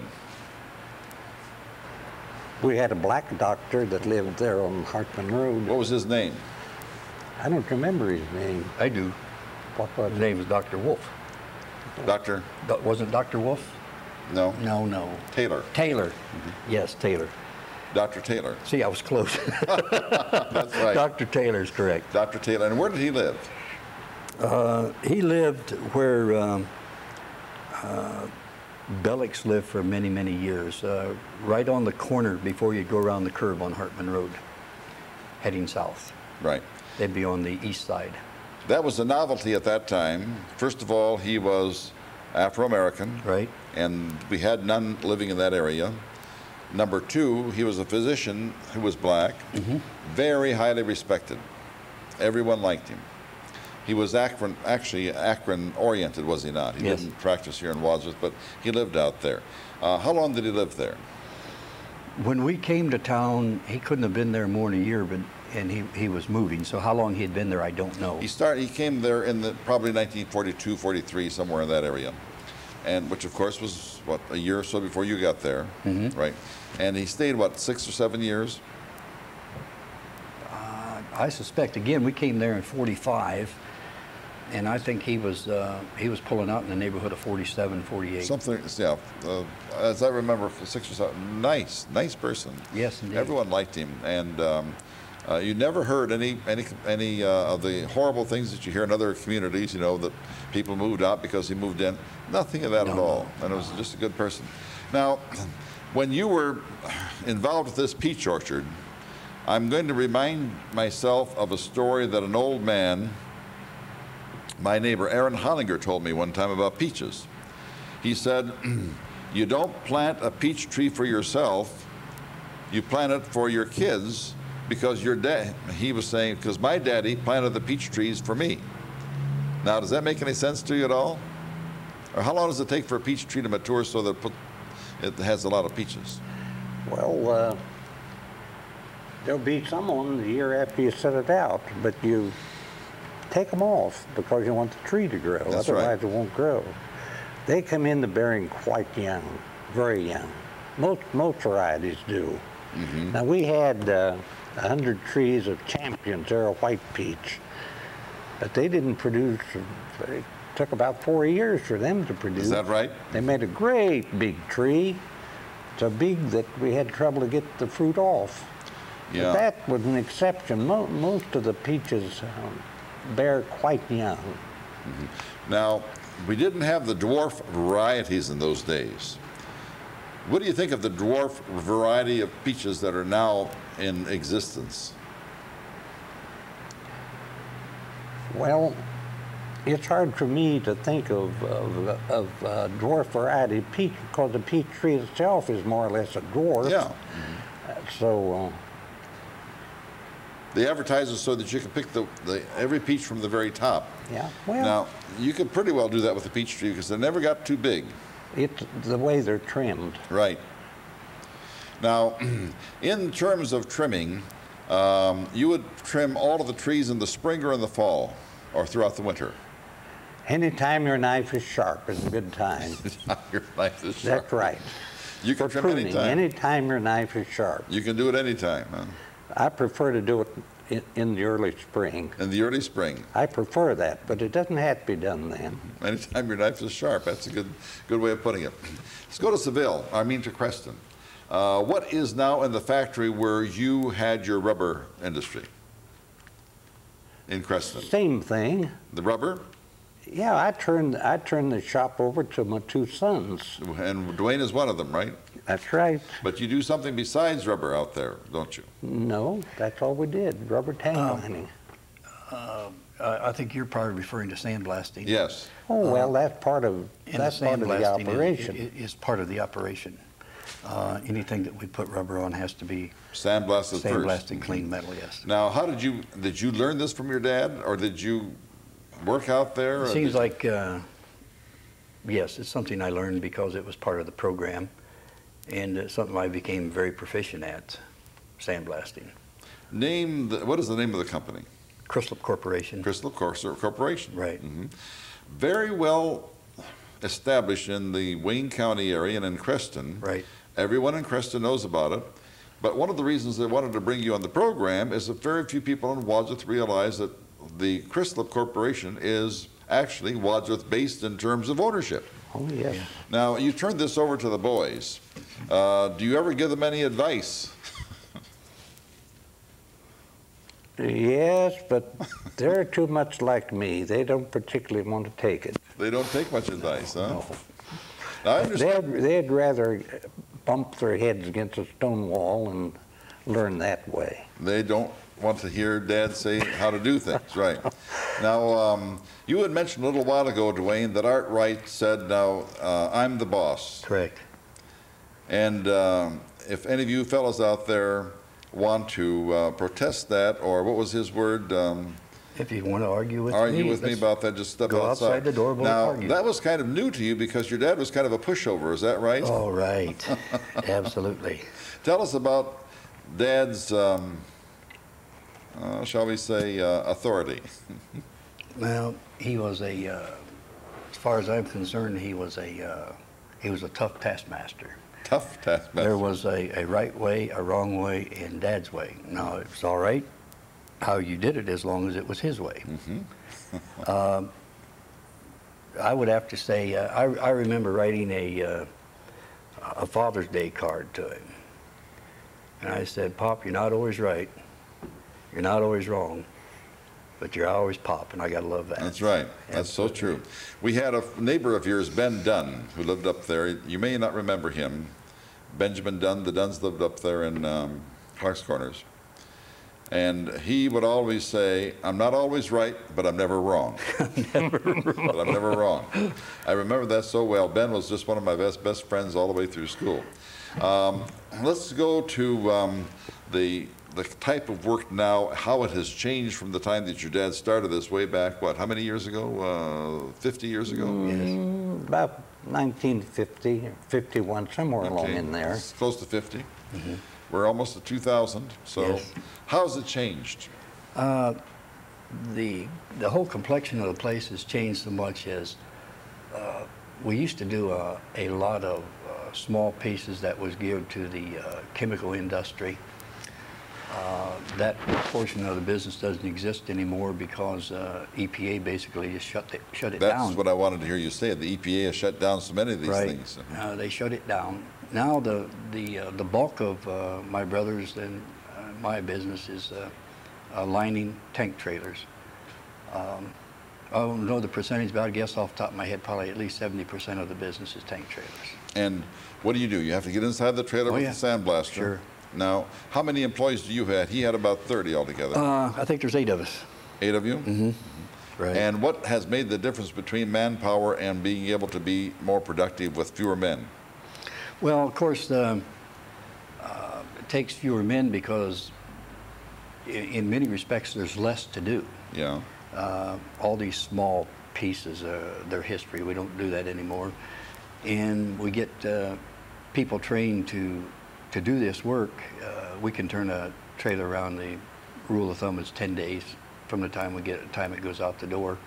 We had a black doctor that lived there on Hartman Road. What was his name? I don't remember his name. I do. What was His name was Dr. Wolf. Doctor? Wasn't Dr. Wolf? No. No. Taylor. Taylor. Mm-hmm. Yes, Taylor. Dr. Taylor. See, I was close. That's right. Dr. Taylor's correct. Dr. Taylor. And where did he live? He lived where Bellick's lived for many, many years, right on the corner before you go around the curve on Hartman Road, heading south. Right. They'd be on the east side. That was a novelty at that time. First of all, he was Afro-American. Right. And we had none living in that area. Number two, he was a physician who was black, mm-hmm. very highly respected. Everyone liked him. He was actually Akron-oriented, was he not? He yes. didn't practice here in Wadsworth, but he lived out there. How long did he live there? When we came to town, he couldn't have been there more than a year, and he was moving. So how long he had been there, I don't know. He came there in probably 1942, 43, somewhere in that area, and which of course was what, a year or so before you got there, mm-hmm. right? And he stayed what, 6 or 7 years? I suspect. Again, we came there in 45. And I think he was pulling out in the neighborhood of 47, 48. Something, yeah. As I remember, for 6 or 7, nice person. Yes, indeed. Everyone liked him, and you never heard any of the horrible things that you hear in other communities. You know, that people moved out because he moved in. Nothing of that at all. And it was just a good person. Now, when you were involved with this peach orchard, I'm going to remind myself of a story that an old man, my neighbor Aaron Hollinger, told me one time about peaches. He said, you don't plant a peach tree for yourself, you plant it for your kids, because your dad, he was saying, because my daddy planted the peach trees for me. Now, does that make any sense to you at all? Or how long does it take for a peach tree to mature so that it has a lot of peaches? Well, there'll be some on the year after you set it out, but you take them off because you want the tree to grow. That's otherwise right. It won't grow. They come into bearing quite young, very young. Most varieties do. Mm-hmm. Now we had 100 trees of champions, they're a white peach, but they didn't produce. It took about 4 years for them to produce. Is that right? They made a great big tree, so big that we had trouble to get the fruit off. Yeah. That was an exception. Most of the peaches bear quite young. Now, we didn't have the dwarf varieties in those days. What do you think of the dwarf variety of peaches that are now in existence? Well, it's hard for me to think of dwarf variety peach because the peach tree itself is more or less a dwarf. Yeah. So They advertise it so that you can pick every peach from the very top. yeah, well, Now, you could pretty well do that with the peach tree because they never got too big. it's the way they're trimmed. Right. Now, in terms of trimming, you would trim all of the trees in the spring or in the fall, or throughout the winter. Anytime your knife is sharp is a good time. Your knife is sharp. That's right. You can For trim pruning, anytime. anytime your knife is sharp. You can do it anytime, huh? I prefer to do it in the early spring. In the early spring. I prefer that, but it doesn't have to be done then. Anytime your knife is sharp. That's a good way of putting it. Let's go to Seville, to Creston. What is now in the factory where you had your rubber industry? In Creston. Same thing. The rubber? Yeah, I turned the shop over to my two sons. And Duane is one of them, right? That's right. But you do something besides rubber out there, don't you? No, that's all we did, rubber tang lining. I think you're probably referring to sandblasting. Yes. Oh, well, that's part of And the sandblasting operation. is part of the operation. Anything that we put rubber on has to be Sandblasted first. sandblasted clean metal, yes. Now, how did you learn this from your dad, or did you work out there? It seems like, yes, it's something I learned because it was part of the program, and it's something I became very proficient at, sandblasting. What is the name of the company? Crislip Corporation. Crislip Corporation. Right. Very well established in the Wayne County area and in Creston. Right. Everyone in Creston knows about it. But one of the reasons they wanted to bring you on the program is that very few people in Wadsworth realize that the Crislip Corporation is actually Wadsworth based in terms of ownership. Oh, yes. Yeah. Now, you turned this over to the boys. Do you ever give them any advice? Yes, but they're too much like me. They don't particularly want to take it. They don't take much advice, huh? No. Now, I understand. They'd rather bump their heads against a stone wall and learn that way. They don't want to hear Dad say how to do things, right? Now, you had mentioned a little while ago, Duane, that Art Wright said, now, I'm the boss. Correct. And if any of you fellows out there want to protest that, or what was his word? If you want to argue with Argue me, with me let's about that, just step go outside. outside the door, we'll now, argue. that was kind of new to you because your dad was kind of a pushover, is that right? Oh, right. Absolutely. Tell us about Dad's, shall we say, authority. Well, he was as far as I'm concerned, he was a tough taskmaster. Tough taskmaster. There was a right way, a wrong way, and Dad's way. Now, it was all right how you did it as long as it was his way. I would have to say, I remember writing a Father's Day card to him. And I said, Pop, you're not always right. You're not always wrong. But you're always Pop, and I got to love that. That's right. That's so true. We had a neighbor of yours, Ben Dunn, who lived up there. You may not remember him. Benjamin Dunn. The Dunns lived up there in Clark's Corners. And he would always say, I'm not always right, but I'm never wrong. Never wrong. But I'm never wrong. I remember that so well. Ben was just one of my best friends all the way through school. Let's go to the type of work now, how it has changed from the time that your dad started this way back, what, how many years ago? 50 years ago? About 1950, 51, somewhere along in there. It's close to 50. We're almost at 2000. So Yes. how's it changed? The whole complexion of the place has changed so much as we used to do a lot of small pieces that was geared to the chemical industry. That portion of the business doesn't exist anymore because EPA basically just shut it down. That's what I wanted to hear you say. The EPA has shut down so many of these Right. things. They shut it down. Now the bulk of my brothers and my business is lining tank trailers. I don't know the percentage, but I guess off the top of my head, probably at least 70% of the business is tank trailers. And what do? You have to get inside the trailer with the sandblaster. Sure. Now, how many employees do you have? He had about 30 altogether. I think there's 8 of us. 8 of you? Mm-hmm. Right. And what has made the difference between manpower and being able to be more productive with fewer men? Well, of course, it takes fewer men because in many respects there's less to do. Yeah. All these small pieces, their history, we don't do that anymore. And we get people trained to do this work. We can turn a trailer around, the rule of thumb is 10 days from the time it goes out the door.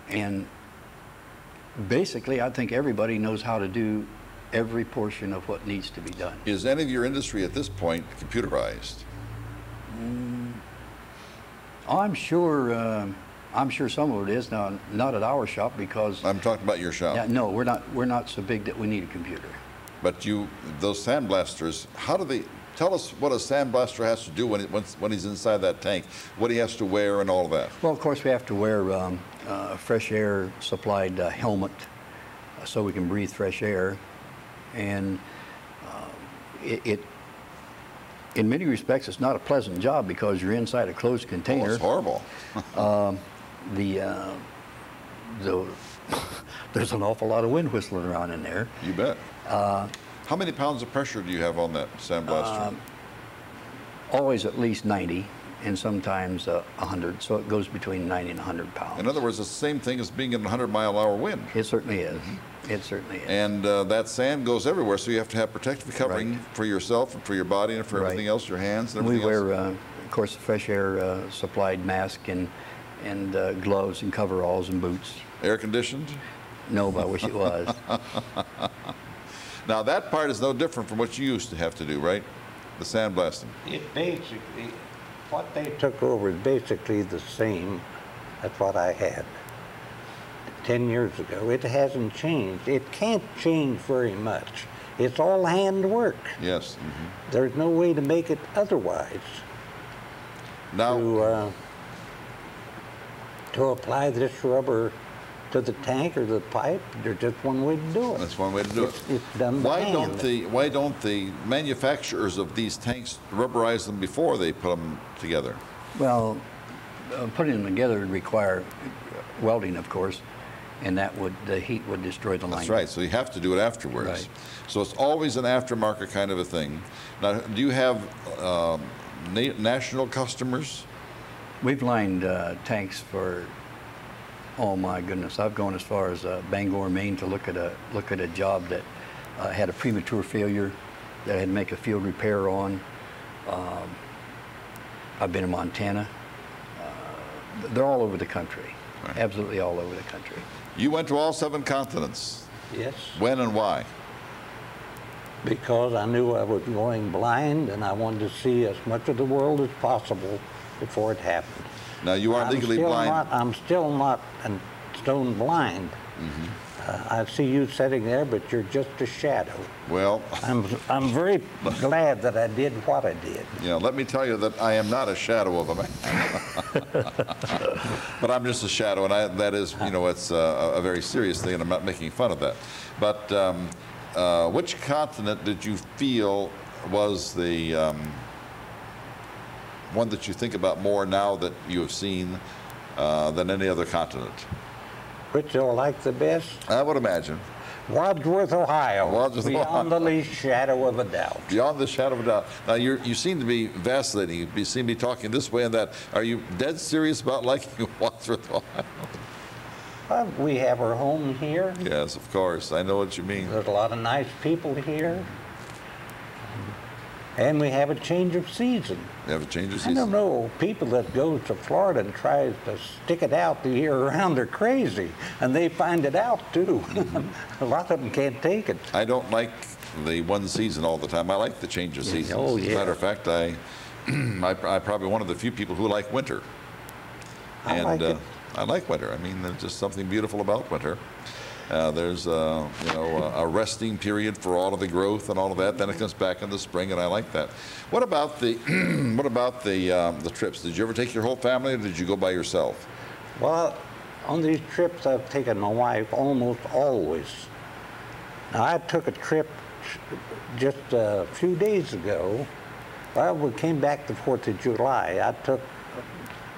And basically, I think everybody knows how to do every portion of what needs to be done. Is any of your industry at this point computerized? I'm sure some of it is. Now, not at our shop because I'm talking about your shop. yeah, no, we're not so big that we need a computer. But those sandblasters, how do they? Tell us what a sandblaster has to do when he's inside that tank, what he has to wear and all of that. Well, of course, we have to wear a fresh air supplied helmet so we can breathe fresh air. And in many respects, it's not a pleasant job because you're inside a closed container. Oh, it's horrible. There's an awful lot of wind whistling around in there. You bet. How many pounds of pressure do you have on that sandblaster? Always at least 90, and sometimes 100. So it goes between 90 and 100 pounds. In other words, it's the same thing as being in a 100-mile-an-hour wind. It certainly is. It certainly is. And that sand goes everywhere, so you have to have protective covering for yourself and for your body and for everything else, your hands and everything else. We wear, of course, a fresh air supplied mask and gloves and coveralls and boots. Air conditioned? No, but I wish it was. Now that part is no different from what you used to have to do, right? The sandblasting. It basically, what they took over is basically the same as what I had 10 years ago. It hasn't changed. It can't change very much. It's all hand work. Yes. Mm-hmm. There's no way to make it otherwise. Now, to apply this rubber to the tank or the pipe, there's just one way to do it. that's one way to do it. It's done by hand. Why don't the manufacturers of these tanks rubberize them before they put them together? Well, putting them together would require welding, of course, and the heat would destroy the lining. That's right. So you have to do it afterwards. Right. So it's always an aftermarket kind of a thing. Now, do you have national customers? We've lined tanks for, oh my goodness, I've gone as far as Bangor, Maine to look at a job that had a premature failure that I had to make a field repair on. I've been in Montana. They're all over the country, right. Absolutely all over the country. You went to all 7 continents. Yes. When and why? Because I knew I was going blind and I wanted to see as much of the world as possible before it happened. Now, you aren't legally blind. I'm still not stone blind. Mm-hmm. I see you sitting there, but you're just a shadow. Well, I'm very glad that I did what I did. you know, let me tell you that I am not a shadow of a man. But I'm just a shadow, and that is, you know, it's a very serious thing, and I'm not making fun of that. But which continent did you feel was the one that you think about more now that you have seen than any other continent? Which you'll like the best? I would imagine. Wadsworth, Ohio. Wadsworth, beyond Ohio. the least shadow of a doubt. Beyond the shadow of a doubt. Now, you seem to be vacillating. You seem to be talking this way and that. Are you dead serious about liking Wadsworth, Ohio? We have our home here. Yes, of course. I know what you mean. There's a lot of nice people here. And we have a change of season. You have a change of I season? don't know, people that go to Florida and try to stick it out the year around, they're crazy. And they find it out, too. A lot of them can't take it. I don't like the one season all the time. I like the change of seasons. Oh, yeah. As a matter of fact, I'm probably one of the few people who like winter. I like it. I like winter. I mean, there's just something beautiful about winter. There's you know, a resting period for all of the growth and all of that. Then it comes back in the spring, and I like that. What about the what about the trips? Did you ever take your whole family, or did you go by yourself? Well, on these trips, I've taken my wife almost always. Now, I took a trip just a few days ago. Well, we came back the 4th of July. I took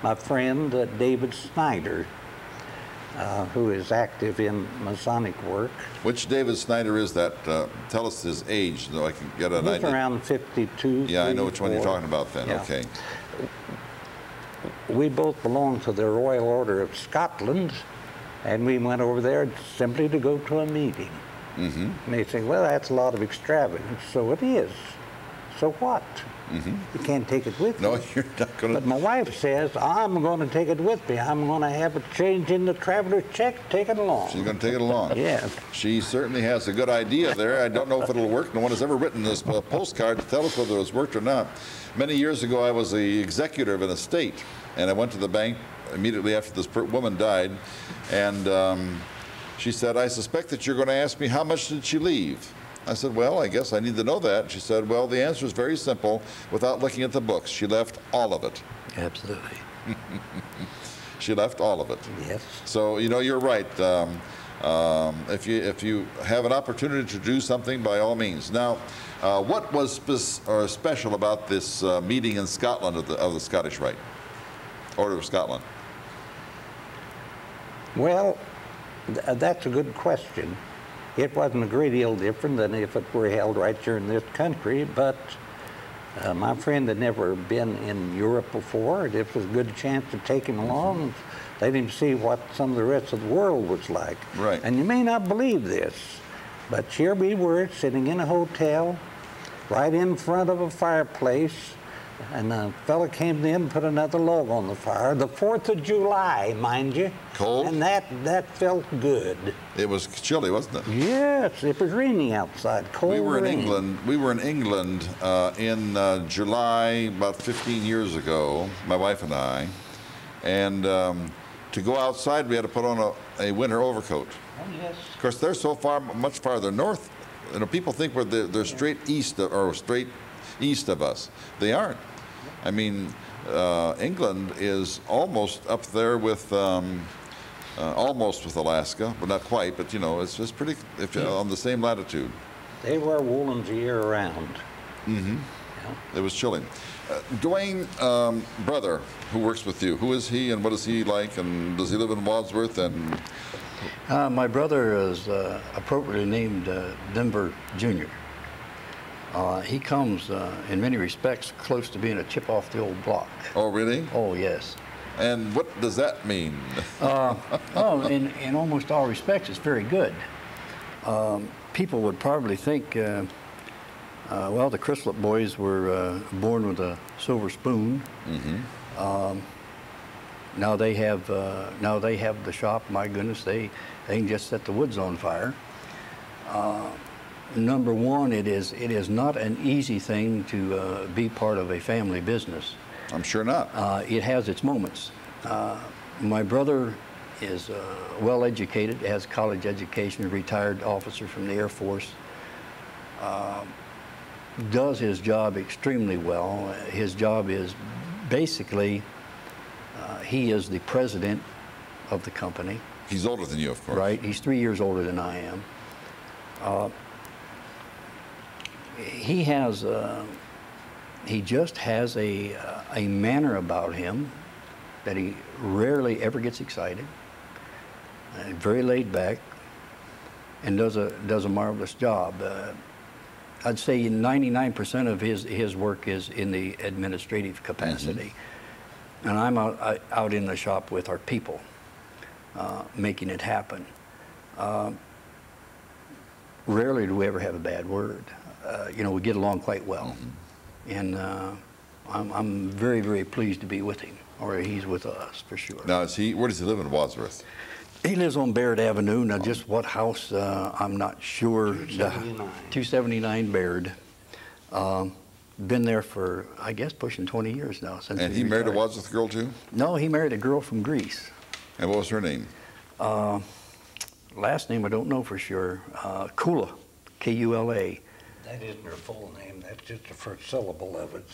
my friend David Snyder, who is active in Masonic work. Which David Snyder is that? Tell us his age, so I can get an idea. He's around 52. Yeah, I know which one you're talking about then. Yeah. Okay. We both belong to the Royal Order of Scotland, and we went over there simply to go to a meeting. Mm-hmm. And they say, well, that's a lot of extravagance. So it is. So what? Mm-hmm. You can't take it with you. No, you're not going to. But my wife says, I'm going to take it with me. I'm going to have it changed in the traveler's check, take it along. She's going to take it along. Yeah. She certainly has a good idea there. I don't know if it'll work. No one has ever written this postcard to tell us whether it's worked or not. Many years ago, I was the executor of an estate, and I went to the bank immediately after this woman died, and she said, I suspect that you're going to ask me how much did she leave? I said, well, I guess I need to know that. She said, well, the answer is very simple. Without looking at the books, she left all of it. Absolutely. She left all of it. Yes. So, you know, you're right. If you have an opportunity to do something, by all means. Now, what was special about this meeting in Scotland of the Scottish Rite, Order of Scotland? Well, that's a good question. It wasn't a great deal different than if it were held right here in this country, but my friend had never been in Europe before. It was a good chance to take him along and let him see what some of the rest of the world was like. Right. And you may not believe this, but here we were sitting in a hotel right in front of a fireplace, and a fella came in and put another log on the fire. The 4th of July, mind you. Cold? And that felt good. It was chilly, wasn't it? Yes, it was raining outside, cold We were in rain. England. We were in England in July about 15 years ago, my wife and I, and to go outside we had to put on a winter overcoat. Oh, yes. Of course, they're so far, much farther north. You know, people think they're straight east of us. They aren't. I mean, England is almost up there with almost with Alaska, but not quite. But you know, it's just pretty on the same latitude. They wear woolens year round. Mm-hmm. Yeah. It was chilling. Duane, brother, who works with you, who is he and what is he like, and does he live in Wadsworth? And My brother is appropriately named Denver Jr. He comes, in many respects, close to being a chip off the old block. oh, really? Oh, yes. And what does that mean? In almost all respects, it's very good. People would probably think, well, the Crislip boys were born with a silver spoon. Mm-hmm. Now they have the shop. My goodness, they can just set the woods on fire. Number one, it is not an easy thing to be part of a family business. I'm sure not. It has its moments. My brother is well educated, has college education, a retired officer from the Air Force. Does his job extremely well. His job is basically, he is the president of the company. He's older than you, of course. Right, he's 3 years older than I am. He just has a manner about him that he rarely ever gets excited. Very laid back, and does a marvelous job. I'd say 99% of his work is in the administrative capacity, and I'm out in the shop with our people, making it happen. Rarely do we ever have a bad word. You know, we get along quite well, and I'm very, very pleased to be with him, or he's with us for sure. Now, where does he live in Wadsworth? He lives on Baird Avenue. Now, just what house, I'm not sure. 279 Baird. Been there for, I guess, pushing 20 years now. Since And he married a Wadsworth girl, too? No, he married a girl from Greece. And what was her name? last name I don't know for sure. Kula, K-U-L-A. That isn't her full name. That's just the first syllable of it.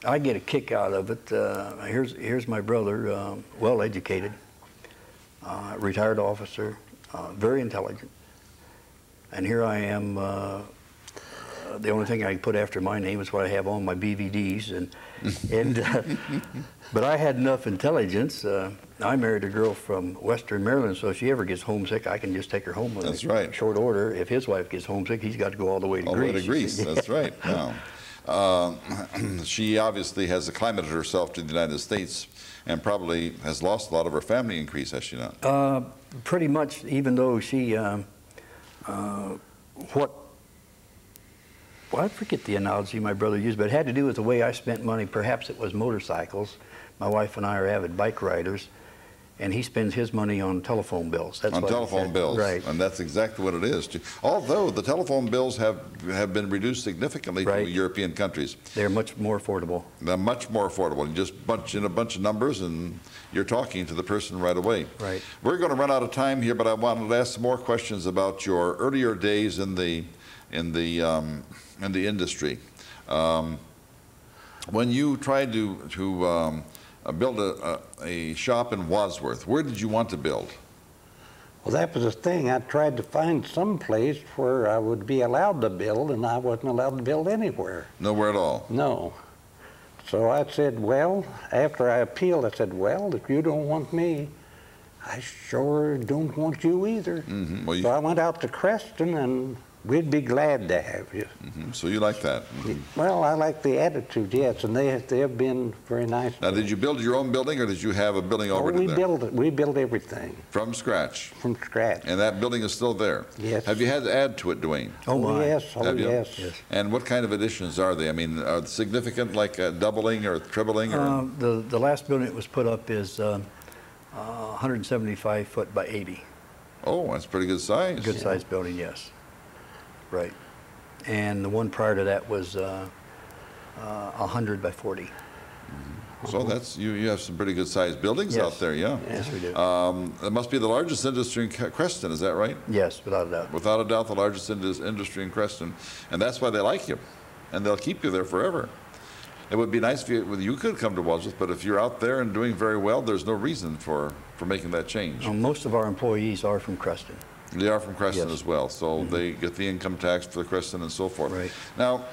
I get a kick out of it. Here's my brother, well educated, retired officer, very intelligent, and here I am. The only thing I can put after my name is what I have on my BVDs, but I had enough intelligence. I married a girl from Western Maryland, so if she ever gets homesick, I can just take her home with me. That's right. Short order. If his wife gets homesick, he's got to go all the way to Greece. All the way to Greece. That's right. Wow. She obviously has acclimated herself to the United States and probably has lost a lot of her family in Greece, has she not? Pretty much, even though she, well, I forget the analogy my brother used, but it had to do with the way I spent money. Perhaps it was motorcycles. My wife and I are avid bike riders, and he spends his money on telephone bills. That's on what telephone bills, right? And that's exactly what it is. Although the telephone bills have been reduced significantly Right. from European countries. They're much more affordable. They're much more affordable. You just bunch in a bunch of numbers, and you're talking to the person right away. Right. We're going to run out of time here, but I wanted to ask some more questions about your earlier days in the industry. When you tried to build a shop in Wadsworth, where did you want to build? Well, that was the thing. I tried to find some place where I would be allowed to build, and I wasn't allowed to build anywhere. Nowhere at all? No. So I said, well, after I appealed, I said, well, if you don't want me, I sure don't want you either. Mm-hmm. Well, so I went out to Creston, and we'd be glad to have you. Mm-hmm. So you like that? Mm-hmm. Well, I like the attitude, yes, and they have been very nice. Now, did you build your own building, or did you have a building already there? We built everything. From scratch? From scratch. And that building is still there? Yes. Have you had to add to it, Duane? Oh, my. Yes, oh, Have you? yes. And what kind of additions are they? I mean, are they significant, like doubling or tripling? Or? The last building that was put up is 175 foot by 80. Oh, that's pretty good size. Good sized building, yes. Right. And the one prior to that was 100 by 40. Mm-hmm. So that's you have some pretty good sized buildings out there, yeah. Yes, we do. It must be the largest industry in Creston, is that right? Yes, without a doubt. Without a doubt, the largest industry in Creston, and that's why they like you, and they'll keep you there forever. It would be nice if you could come to Wadsworth, but if you're out there and doing very well, there's no reason for making that change. Most of our employees are from Creston. They are from Creston Yes. as well, so they get the income tax for Creston and so forth. Right. Now,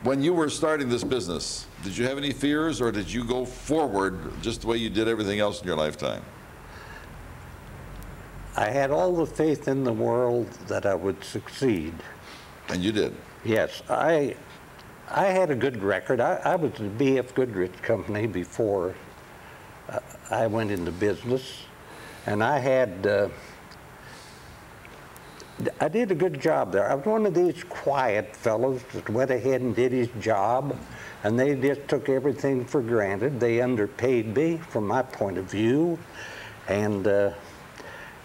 when you were starting this business, did you have any fears, or did you go forward just the way you did everything else in your lifetime? I had all the faith in the world that I would succeed. And you did. Yes, I had a good record. I was at B.F. Goodrich Company before I went into business, and I did a good job there. I was one of these quiet fellows that went ahead and did his job, and they just took everything for granted. They underpaid me from my point of view, and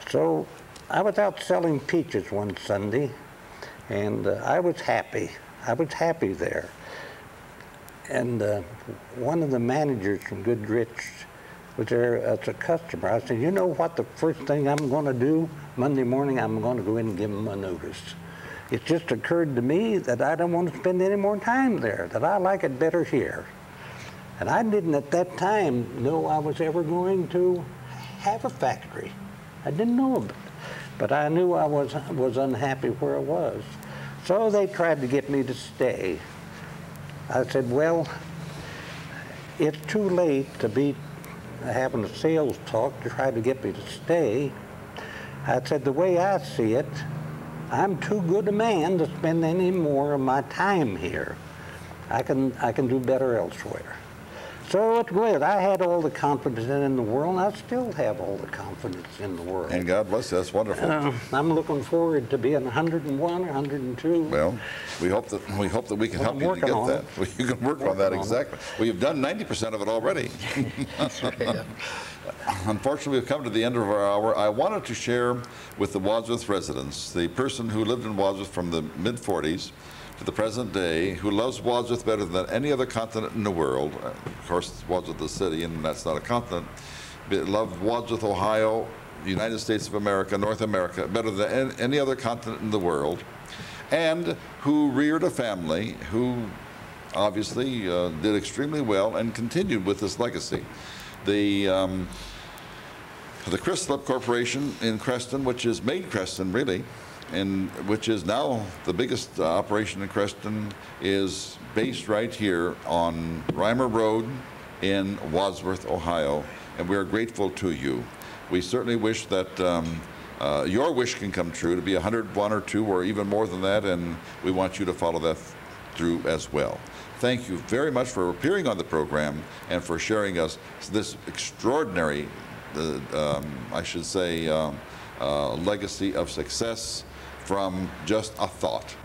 so I was out selling peaches one Sunday, and I was happy. I was happy there. And one of the managers from Goodrich was there as a customer. I said, you know what, the first thing I'm going to do Monday morning, I'm going to go in and give him a notice. It just occurred to me that I don't want to spend any more time there, that I like it better here. And I didn't at that time know I was ever going to have a factory. I didn't know of it. But I knew I was unhappy where I was. So they tried to get me to stay. I said, well, it's too late to be having a sales talk to try to get me to stay. I said, the way I see it, I'm too good a man to spend any more of my time here. I can do better elsewhere. So it's good. I had all the confidence in the world, and I still have all the confidence in the world. And God bless you. That's wonderful. I'm looking forward to being 101 or 102. Well, we hope that we can help you to get that. You can work on that, exactly. Well, you've done 90% of it already. Unfortunately, we've come to the end of our hour. I wanted to share with the Wadsworth residents, the person who lived in Wadsworth from the mid-40s to the present day, who loves Wadsworth better than any other continent in the world. Of course, Wadsworth is a city, and that's not a continent. loved Wadsworth, Ohio, United States of America, North America, better than any other continent in the world, and who reared a family who obviously did extremely well and continued with this legacy. The Crislip Corporation in Creston, which has made Creston really, and which is now the biggest operation in Creston, is based right here on Reimer Road in Wadsworth, Ohio, and we are grateful to you. We certainly wish that your wish can come true, to be 101 or 2 or even more than that, and we want you to follow that through as well. Thank you very much for appearing on the program and for sharing us this extraordinary, I should say, legacy of success from just a thought.